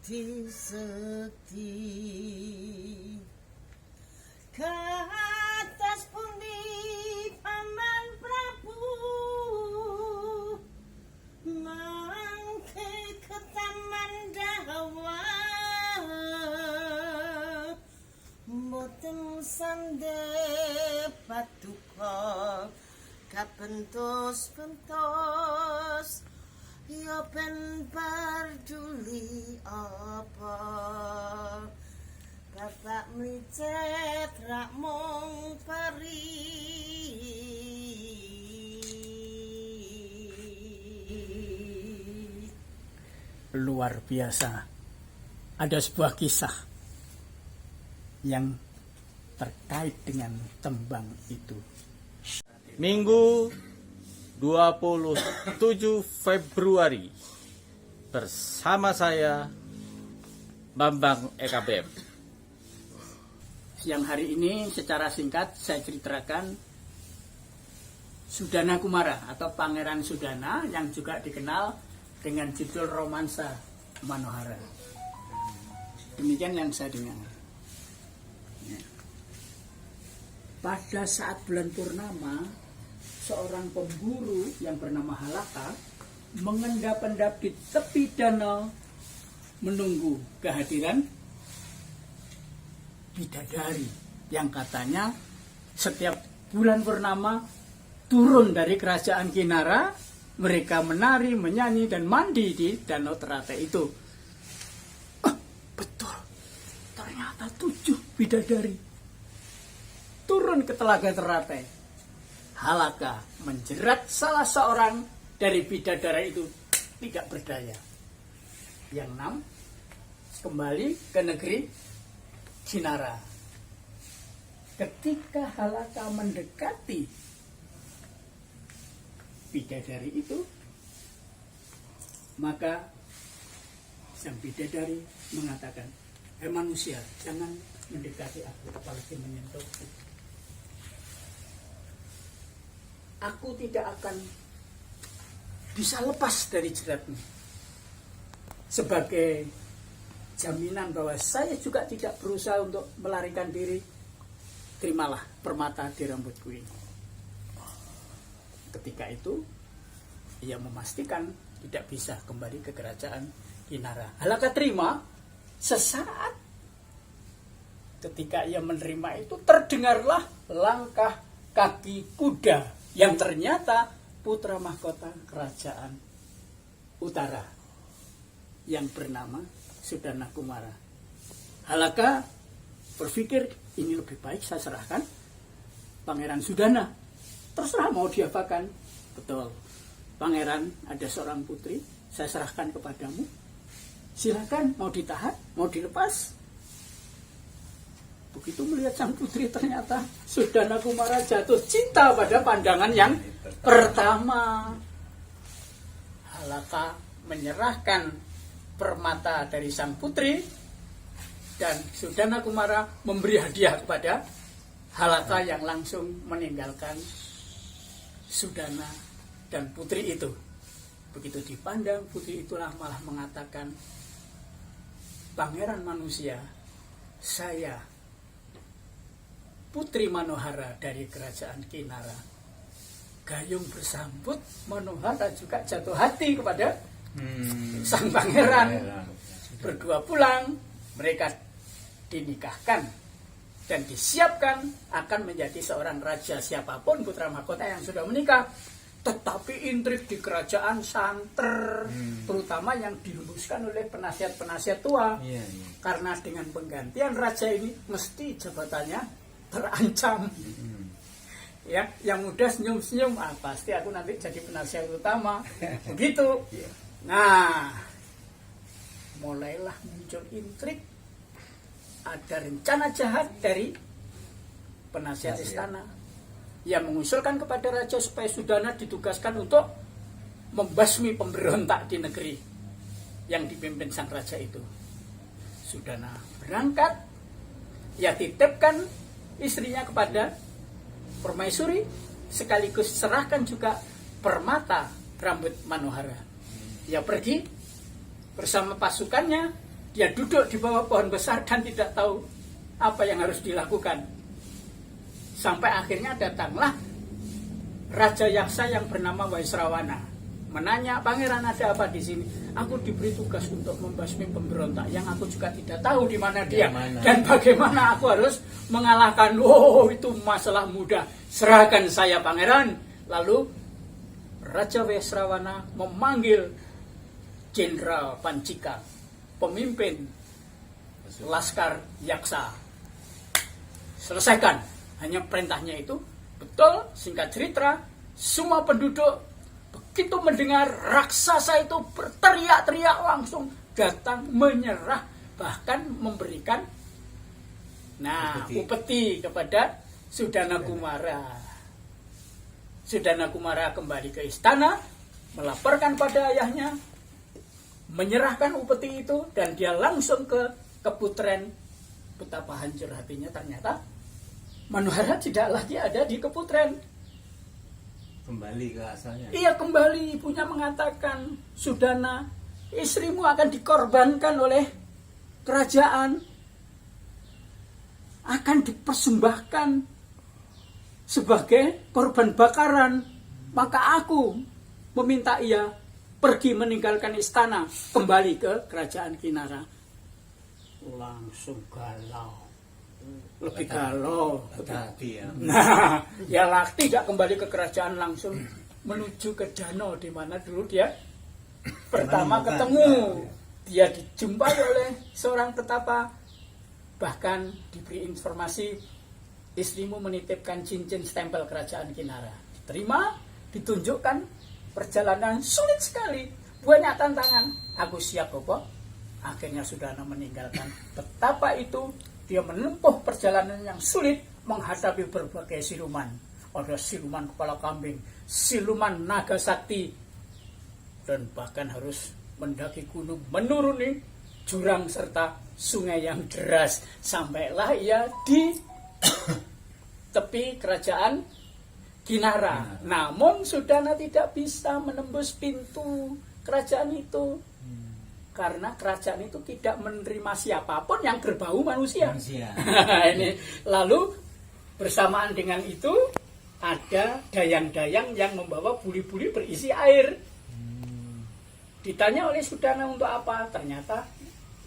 sekti katas pundi paman Prabu mangke ketaman dawa boten sandep paduka kapentos-pentos ya ben peduli apa bapak mlicet rak mung peri luar biasa. Ada sebuah kisah yang terkait dengan tembang itu. Minggu 27 Februari bersama saya Bambang EKBM. Siang hari ini secara singkat saya ceritakan Sudana Kumara atau Pangeran Sudana yang juga dikenal dengan judul Romansa Manohara. Demikian yang saya dengar. Pada saat bulan purnama, seorang pemburu yang bernama Halaka mengendap-endap di tepi danau menunggu kehadiran bidadari yang katanya setiap bulan purnama turun dari kerajaan Kinara, mereka menari, menyanyi, dan mandi di danau Teratai itu. Betul, ternyata 7 bidadari turun ke telaga Teratai. Halaka menjerat salah seorang dari bidadari itu tidak berdaya. Yang 6 kembali ke negeri Kinara. Ketika Halaka mendekati bidadari itu, maka sang bidadari mengatakan, "Hei manusia, jangan mendekati aku apalagi menyentuhku. Aku tidak akan bisa lepas dari jeratmu. Sebagai jaminan bahwa saya juga tidak berusaha untuk melarikan diri, terimalah permata di rambutku ini." Ketika itu, ia memastikan tidak bisa kembali ke kerajaan Kinara. Halaka terima. Sesaat ketika ia menerima itu, terdengarlah langkah kaki kuda yang ternyata putra mahkota kerajaan utara yang bernama Sudana Kumara. Halaka berpikir, ini lebih baik saya serahkan Pangeran Sudana. Terserah mau diapakan. Betul, Pangeran, ada seorang putri, saya serahkan kepadamu. Silakan, mau ditahan, mau dilepas. Begitu melihat sang putri, ternyata Sudana Kumara jatuh cinta pada pandangan yang pertama. Halaka menyerahkan permata dari sang putri, dan Sudana Kumara memberi hadiah kepada Halaka yang langsung meninggalkan Sudana dan putri itu. Begitu dipandang, putri itulah malah mengatakan, "Pangeran manusia, saya Putri Manohara dari kerajaan Kinara." Gayung bersambut, Manohara juga jatuh hati kepada sang pangeran. Berdua pulang, mereka dinikahkan dan disiapkan akan menjadi seorang raja. Siapapun putra mahkota yang sudah menikah. Tetapi intrik di kerajaan santer, terutama yang dihembuskan oleh penasihat-penasihat tua. Karena dengan penggantian raja ini mesti jabatannya terancam. Ya, yang muda senyum-senyum, pasti aku nanti jadi penasihat utama. Begitu. Nah, mulailah muncul intrik. Ada rencana jahat dari penasihat istana yang mengusulkan kepada raja supaya Sudana ditugaskan untuk membasmi pemberontak di negeri yang dipimpin sang raja itu. Sudana berangkat, ia titipkan istrinya kepada permaisuri, sekaligus serahkan juga permata rambut Manohara. Ia pergi bersama pasukannya Dia duduk di bawah pohon besar dan tidak tahu apa yang harus dilakukan. Sampai akhirnya datanglah Raja Yaksa yang bernama Waisrawana, menanya, "Pangeran, ada apa di sini?" "Aku diberi tugas untuk membasmi pemberontak yang aku juga tidak tahu di mana dia dan bagaimana aku harus mengalahkan." "Oh, itu masalah mudah. Serahkan saya, Pangeran." Lalu Raja Waisrawana memanggil Jenderal Pancika, pemimpin Laskar Yaksa. "Selesaikan." Hanya perintahnya itu. Betul, singkat cerita, semua penduduk begitu mendengar raksasa itu berteriak-teriak langsung datang menyerah, bahkan memberikan upeti kepada Sudana Kumara. Sudana Kumara kembali ke istana, melaporkan pada ayahnya, menyerahkan upeti itu, dan dia langsung ke Keputren. Betapa hancur hatinya, ternyata Manohara tidak lagi ada di Keputren. Kembali ke asalnya. Iya, kembali. Ibunya mengatakan, "Sudana, istrimu akan dikorbankan oleh kerajaan, akan dipersembahkan sebagai korban bakaran. Maka aku meminta ia pergi meninggalkan istana, kembali ke kerajaan Kinara." Langsung galau. Lebih galau. Hati ya. Nah, ya tidak kembali ke kerajaan, langsung menuju ke danau di mana dulu dia pertama ketemu. Dia dijumpai oleh seorang petapa, bahkan diberi informasi, "Istrimu menitipkan cincin stempel kerajaan Kinara." Diterima, ditunjukkan, perjalanan sulit sekali, banyak tantangan. "Aku siap, Bopo." Akhirnya Sudana meninggalkan petapa itu. Dia menempuh perjalanan yang sulit, menghadapi berbagai siluman. Ada siluman kepala kambing, siluman naga sakti, dan bahkan harus mendaki gunung, menuruni jurang serta sungai yang deras. Sampailah ia di tepi kerajaan Kinara. Namun Sudana tidak bisa menembus pintu kerajaan itu, karena kerajaan itu tidak menerima siapapun yang berbau manusia. Ini lalu bersamaan dengan itu ada dayang-dayang yang membawa buli-buli berisi air. Ditanya oleh Sudana untuk apa? Ternyata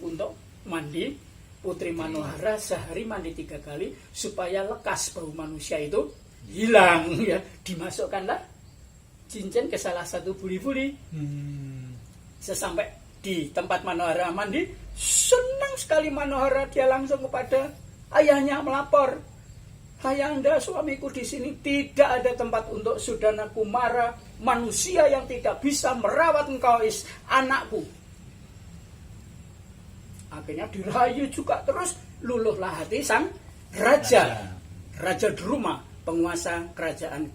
untuk mandi Putri Manohara sehari mandi 3 kali supaya lekas bau manusia itu hilang. Ya, dimasukkanlah cincin ke salah satu buli-buli. Sesampai di tempat Manohara mandi, senang sekali Manohara. Dia langsung kepada ayahnya melapor, "Ayahanda, suamiku di sini tidak ada tempat untuk Sudana Kumara, manusia yang tidak bisa merawat engkau, anakku." Akhirnya dirayu juga terus, luluhlah hati sang Raja Druma, penguasa kerajaan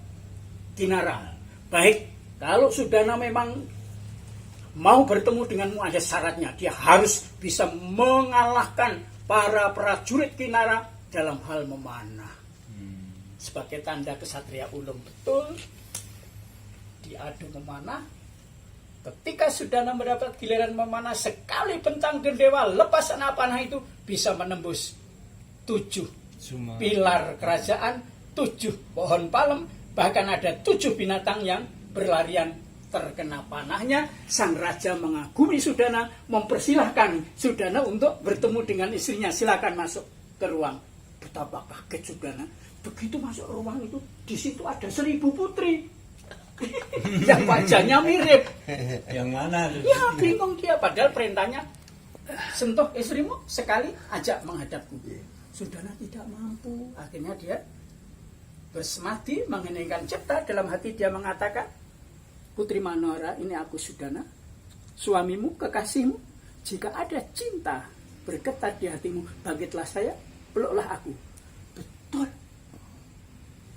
Kinara. "Baik, kalau Sudana memang mau bertemu denganmu, ada syaratnya. Dia harus bisa mengalahkan para prajurit Kinara dalam hal memanah." Sebagai tanda kesatria ulung, betul, diadu memanah. Ketika Sudana mendapat giliran memanah, sekali bentang gendewa lepas anak panah itu bisa menembus 7 pilar kerajaan, 7 pohon palem, bahkan ada 7 binatang yang berlarian terkena panahnya. Sang raja mengagumi Sudana, mempersilahkan Sudana untuk bertemu dengan istrinya. "Silakan masuk ke ruang." Betapa kaget Sudana. Begitu masuk ruang itu, di situ ada 1000 putri yang wajahnya mirip. Yang mana? Ya, bingung dia. Padahal perintahnya, "Sentuh istrimu sekali, ajak menghadapku." Sudana tidak mampu. Akhirnya dia bersemadi, mengeningkan cipta. Dalam hati dia mengatakan, "Putri Manohara, ini aku Sudana, suamimu, kekasihmu. Jika ada cinta bergetar di hatimu, bangkitlah saya, peluklah aku." Betul.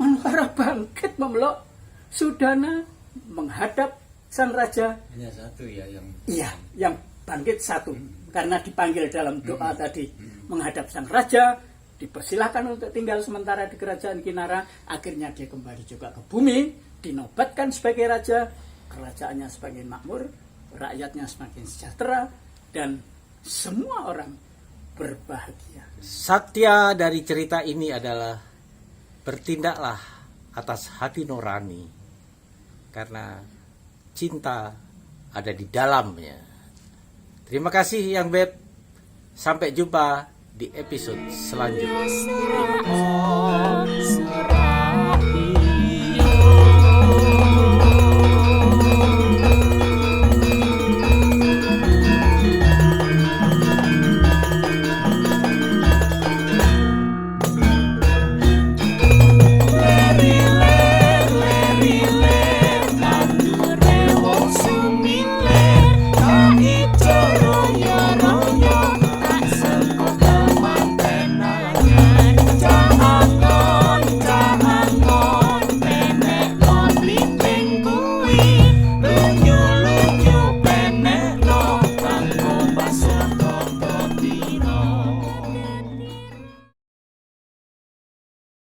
Manohara bangkit memeluk Sudana, menghadap sang raja. Hanya satu ya yang. Iya, yang bangkit satu. Karena dipanggil dalam doa tadi, menghadap sang raja, dipersilahkan untuk tinggal sementara di kerajaan Kinara. Akhirnya dia kembali juga ke bumi, dinobatkan sebagai raja. Kerajaannya semakin makmur, rakyatnya semakin sejahtera, dan semua orang berbahagia. Satya dari cerita ini adalah bertindaklah atas hati nurani karena cinta ada di dalamnya. Terima kasih Yang Beb. Sampai jumpa di episode selanjutnya.